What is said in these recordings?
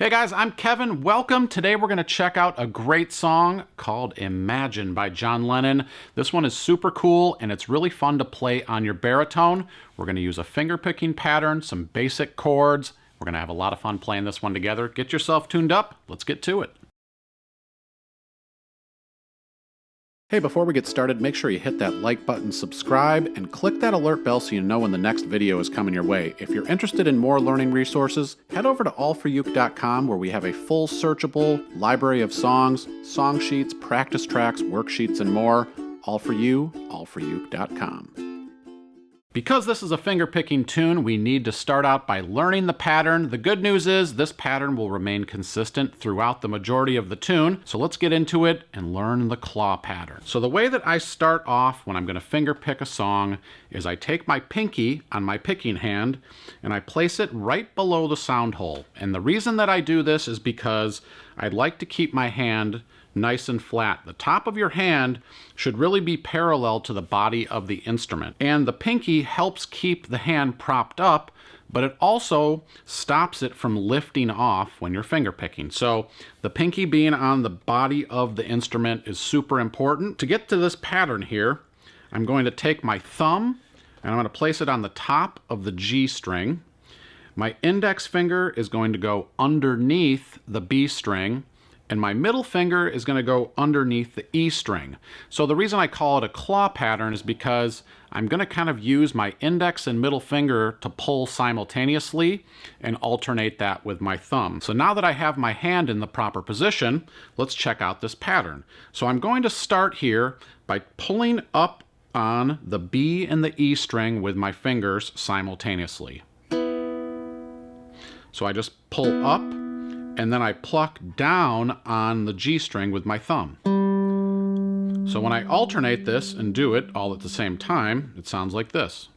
Hey guys, I'm Kevin. Welcome. Today we're going to check out a great song called Imagine by John Lennon. This one is super cool and it's really fun to play on your baritone. We're going to use a finger picking pattern, some basic chords. We're going to have a lot of fun playing this one together. Get yourself tuned up. Let's get to it. Hey, before we get started, make sure you hit that like button, subscribe, and click that alert bell so you know when the next video is coming your way. If you're interested in more learning resources, head over to AllForUke.com where we have a full searchable library of songs, song sheets, practice tracks, worksheets, and more. All for you, AllForUke.com. Because this is a finger-picking tune, we need to start out by learning the pattern. The good news is this pattern will remain consistent throughout the majority of the tune. So let's get into it and learn the claw pattern. So the way that I start off when I'm going to finger pick a song is I take my pinky on my picking hand and I place it right below the sound hole. And the reason that I do this is because I'd like to keep my hand nice and flat. The top of your hand should really be parallel to the body of the instrument. And the pinky helps keep the hand propped up, but it also stops it from lifting off when you're finger picking. So the pinky being on the body of the instrument is super important. To get to this pattern here, I'm going to take my thumb and I'm going to place it on the top of the G string. My index finger is going to go underneath the B string, and my middle finger is going to go underneath the E string. So the reason I call it a claw pattern is because I'm going to kind of use my index and middle finger to pull simultaneously and alternate that with my thumb. So now that I have my hand in the proper position, let's check out this pattern. So I'm going to start here by pulling up on the B and the E string with my fingers simultaneously. So I just pull up, and then I pluck down on the G string with my thumb. So when I alternate this and do it all at the same time, it sounds like this.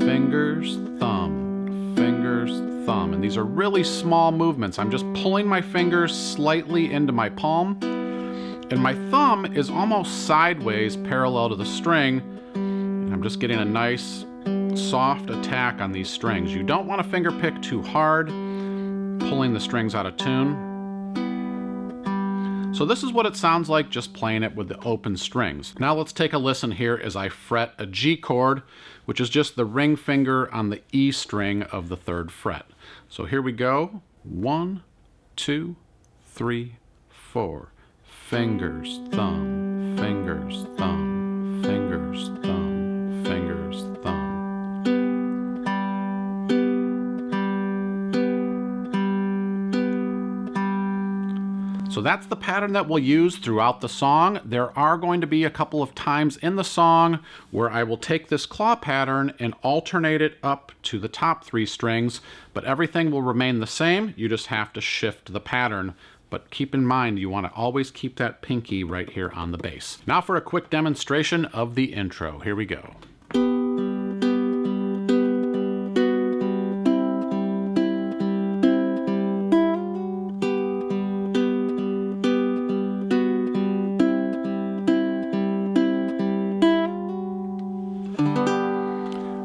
Fingers, thumb, fingers, thumb. And these are really small movements. I'm just pulling my fingers slightly into my palm, and my thumb is almost sideways parallel to the string, and I'm just getting a nice soft attack on these strings. You don't want to finger pick too hard, pulling the strings out of tune. So this is what it sounds like just playing it with the open strings. Now let's take a listen here as I fret a G chord, which is just the ring finger on the E string of the 3rd fret. So here we go. 1, 2, 3, 4. Fingers, thumb, fingers, thumb, fingers, thumb, fingers, thumb. So that's the pattern that we'll use throughout the song. There are going to be a couple of times in the song where I will take this claw pattern and alternate it up to the top 3 strings, but everything will remain the same. You just have to shift the pattern. But keep in mind, you want to always keep that pinky right here on the bass. Now for a quick demonstration of the intro. Here we go.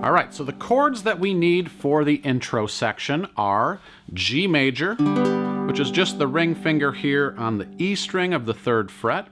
All right, so the chords that we need for the intro section are G major, which is just the ring finger here on the E string of the 3rd fret.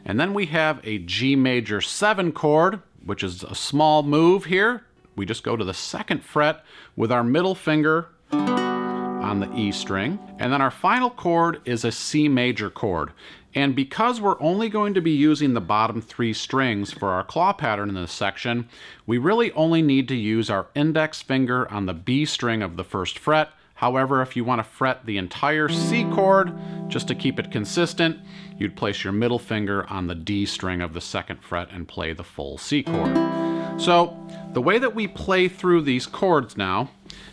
And then we have a G major 7 chord, which is a small move here. We just go to the 2nd fret with our middle finger on the E string. And then our final chord is a C major chord. And because we're only going to be using the bottom 3 strings for our claw pattern in this section, we really only need to use our index finger on the B string of the 1st fret. However, if you want to fret the entire C chord, just to keep it consistent, you'd place your middle finger on the D string of the 2nd fret and play the full C chord. So the way that we play through these chords now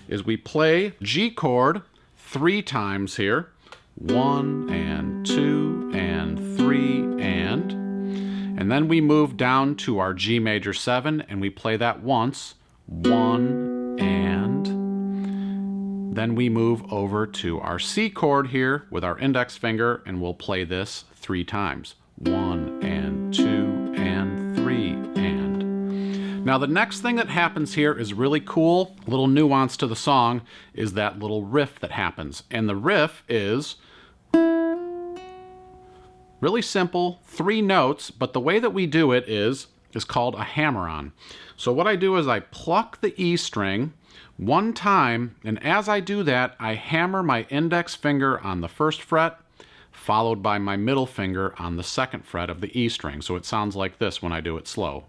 is we play G chord 3 times here. 1 and 2 and 3 and then we move down to our G major 7 and we play that once. 1 and then we move over to our C chord here with our index finger and we'll play this 3 times. 1 and 2 and 3 and. Now the next thing that happens here is really cool. A little nuance to the song is that little riff that happens. And the riff is really simple, 3 notes, but the way that we do it is called a hammer-on. So what I do is I pluck the E string 1 time, and as I do that, I hammer my index finger on the 1st fret, followed by my middle finger on the 2nd fret of the E string. So it sounds like this when I do it slow.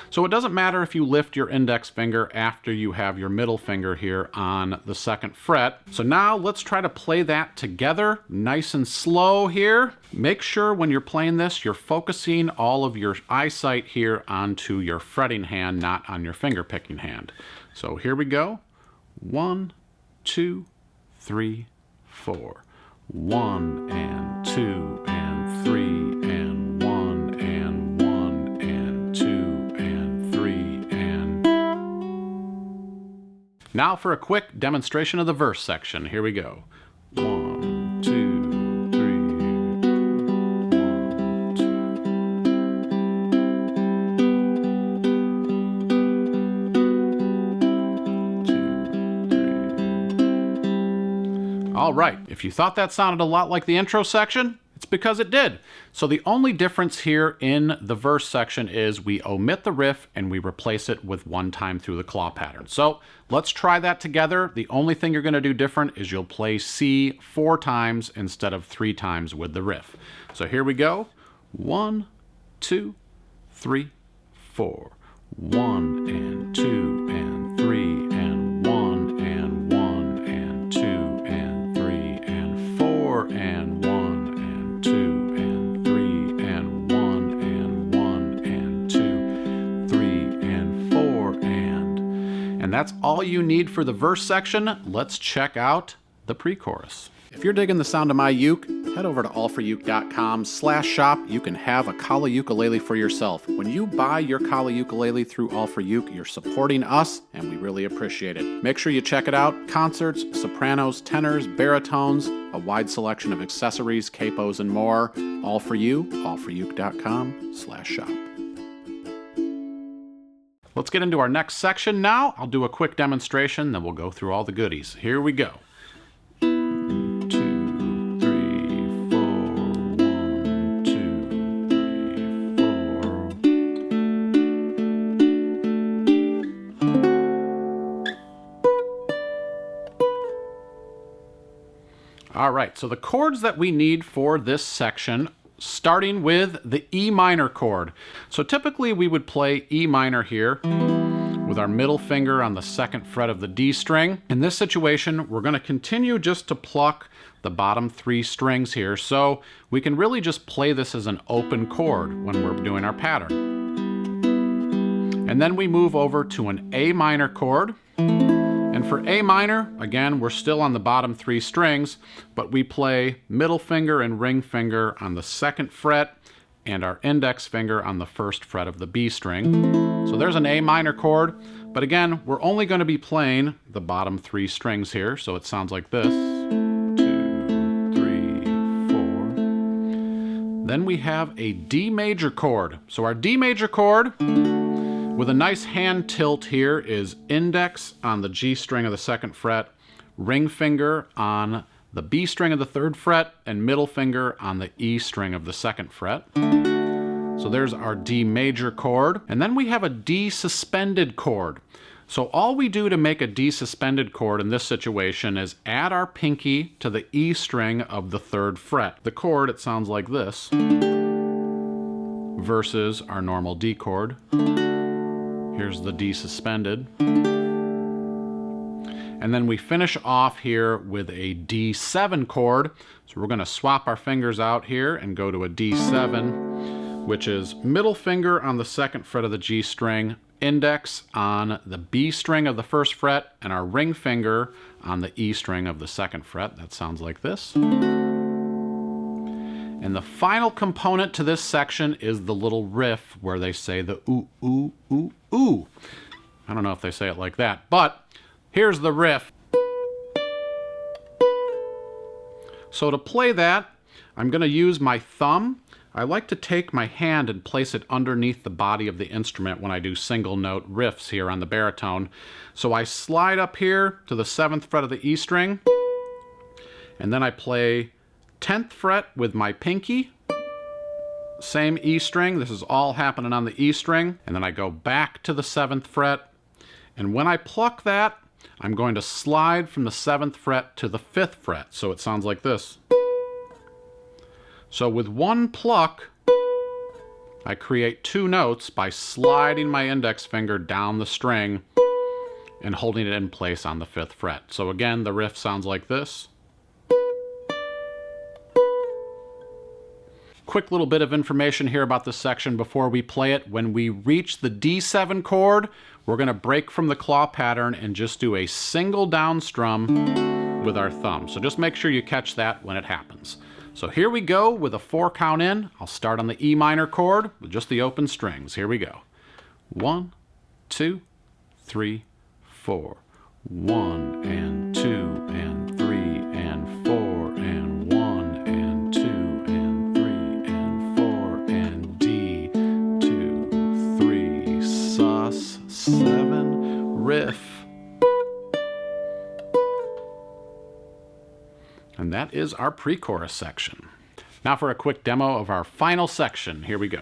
So it doesn't matter if you lift your index finger after you have your middle finger here on the 2nd fret. So now let's try to play that together, nice and slow here. Make sure when you're playing this, you're focusing all of your eyesight here onto your fretting hand, not on your finger picking hand. So here we go. 1, 2, 3, 4. 1 and 2 and 3 and 1 and 1 and 2 and 3 and... Now for a quick demonstration of the verse section. Here we go. 1, 2, 3, 1, 2, 3. All right, if you thought that sounded a lot like the intro section, it's because it did. So the only difference here in the verse section is we omit the riff and we replace it with 1 time through the claw pattern. So let's try that together. The only thing you're going to do different is you'll play C 4 times instead of 3 times with the riff. So here we go. 1, 2, 3, 4. 1 and 2 and 3 and 1 and 1 and 2 and 3 and 4 and 1 and 2 and 3 and 1 and 1 and 2, 3 and 4 and that's all you need for the verse section. Let's check out the pre-chorus. If you're digging the sound of my uke, head over to AllForUke.com/shop. You can have a Kali ukulele for yourself. When you buy your Kali ukulele through AllForUke, you're supporting us, and we really appreciate it. Make sure you check it out. Concerts, sopranos, tenors, baritones, a wide selection of accessories, capos, and more. All for you, AllForUke.com/shop. Let's get into our next section now. I'll do a quick demonstration, then we'll go through all the goodies. Here we go. All right, so the chords that we need for this section, starting with the E minor chord. So typically we would play E minor here with our middle finger on the 2nd fret of the D string. In this situation, we're going to continue just to pluck the bottom 3 strings here, so we can really just play this as an open chord when we're doing our pattern. And then we move over to an A minor chord. And for A minor, again, we're still on the bottom 3 strings, but we play middle finger and ring finger on the 2nd fret and our index finger on the 1st fret of the B string. So there's an A minor chord, but again, we're only going to be playing the bottom 3 strings here, so it sounds like this. 2, 3, 4. Then we have a D major chord. So our D major chord, with a nice hand tilt here, is index on the G string of the 2nd fret, ring finger on the B string of the 3rd fret, and middle finger on the E string of the 2nd fret. So there's our D major chord. And then we have a D suspended chord. So all we do to make a D suspended chord in this situation is add our pinky to the E string of the 3rd fret. The chord, it sounds like this, versus our normal D chord. Here's the D suspended. And then we finish off here with a D7 chord. So we're going to swap our fingers out here and go to a D7, which is middle finger on the 2nd fret of the G string, index on the B string of the 1st fret, and our ring finger on the E string of the 2nd fret. That sounds like this. And the final component to this section is the little riff where they say the ooh, ooh, ooh, ooh. I don't know if they say it like that, but here's the riff. So to play that, I'm going to use my thumb. I like to take my hand and place it underneath the body of the instrument when I do single note riffs here on the baritone. So I slide up here to the 7th fret of the E string, and then I play 10th fret with my pinky, same E string. This is all happening on the E string, and then I go back to the 7th fret, and when I pluck that, I'm going to slide from the 7th fret to the 5th fret, so it sounds like this. So with one pluck, I create 2 notes by sliding my index finger down the string and holding it in place on the 5th fret. So again, the riff sounds like this. Quick little bit of information here about this section before we play it. When we reach the D7 chord, we're going to break from the claw pattern and just do a single down strum with our thumb. So just make sure you catch that when it happens. So here we go with a 4 count in. I'll start on the E minor chord with just the open strings. Here we go. 1, 2, 3, 4. 1 and 2 and 3 and 4 and 1 and 2 and 3 and 4 and D, 2, 3, sus, 7, riff. And that is our pre-chorus section. Now for a quick demo of our final section. Here we go.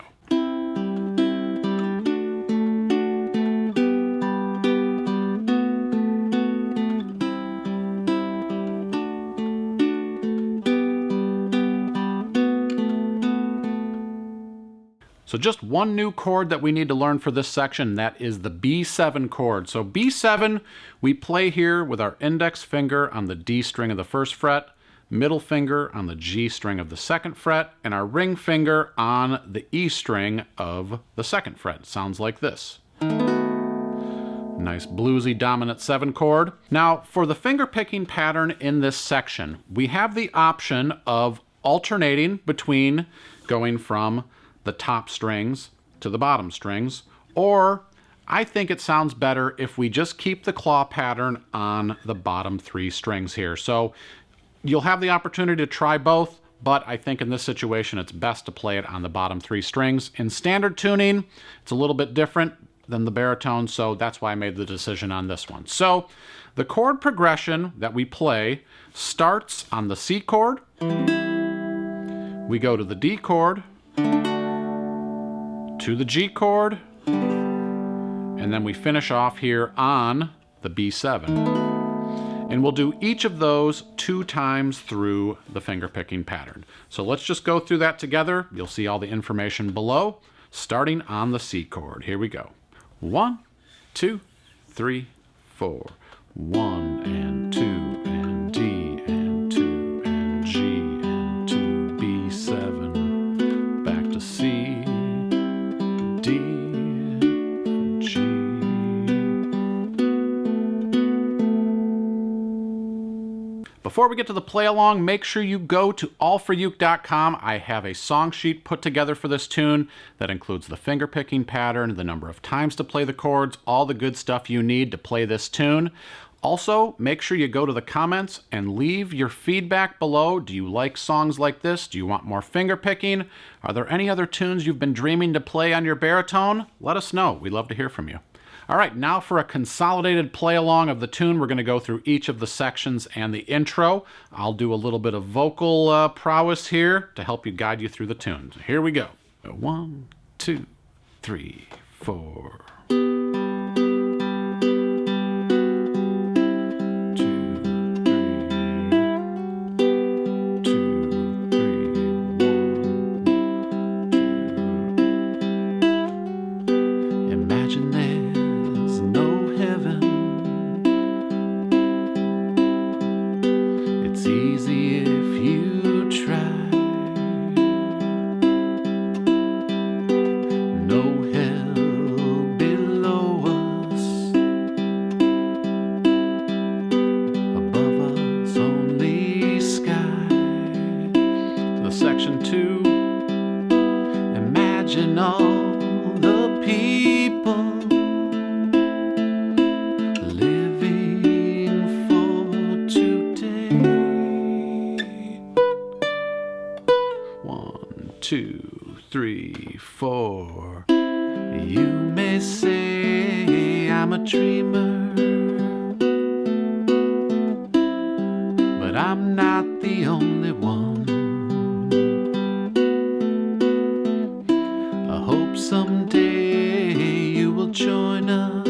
So just one new chord that we need to learn for this section, that is the B7 chord. So B7, we play here with our index finger on the D string of the 1st fret, middle finger on the G string of the 2nd fret, and our ring finger on the E string of the 2nd fret. Sounds like this. Nice bluesy dominant 7 chord. Now for the finger picking pattern in this section, we have the option of alternating between going from the top strings to the bottom strings, or I think it sounds better if we just keep the claw pattern on the bottom 3 strings here. So you'll have the opportunity to try both, but I think in this situation it's best to play it on the bottom 3 strings. In standard tuning, it's a little bit different than the baritone, so that's why I made the decision on this one. So the chord progression that we play starts on the C chord, we go to the D chord, to the G chord, and then we finish off here on the B7. And we'll do each of those 2 times through the finger picking pattern. So let's just go through that together. You'll see all the information below, starting on the C chord. Here we go. 1, 2, 3, 4. 1 and 2 and D and 2 and G and 2, B7, back to C, D, G. Before we get to the play along, make sure you go to AllForUke.com. I have a song sheet put together for this tune that includes the finger picking pattern, the number of times to play the chords, all the good stuff you need to play this tune. Also, make sure you go to the comments and leave your feedback below. Do you like songs like this? Do you want more finger picking? Are there any other tunes you've been dreaming to play on your baritone? Let us know. We'd love to hear from you. All right, now for a consolidated play along of the tune, we're going to go through each of the sections and the intro. I'll do a little bit of vocal prowess here to help you guide you through the tune. So here we go. 1, 2, 3, 4. No hell below. shore. You may say I'm a dreamer, but I'm not the only one. I hope someday you will join us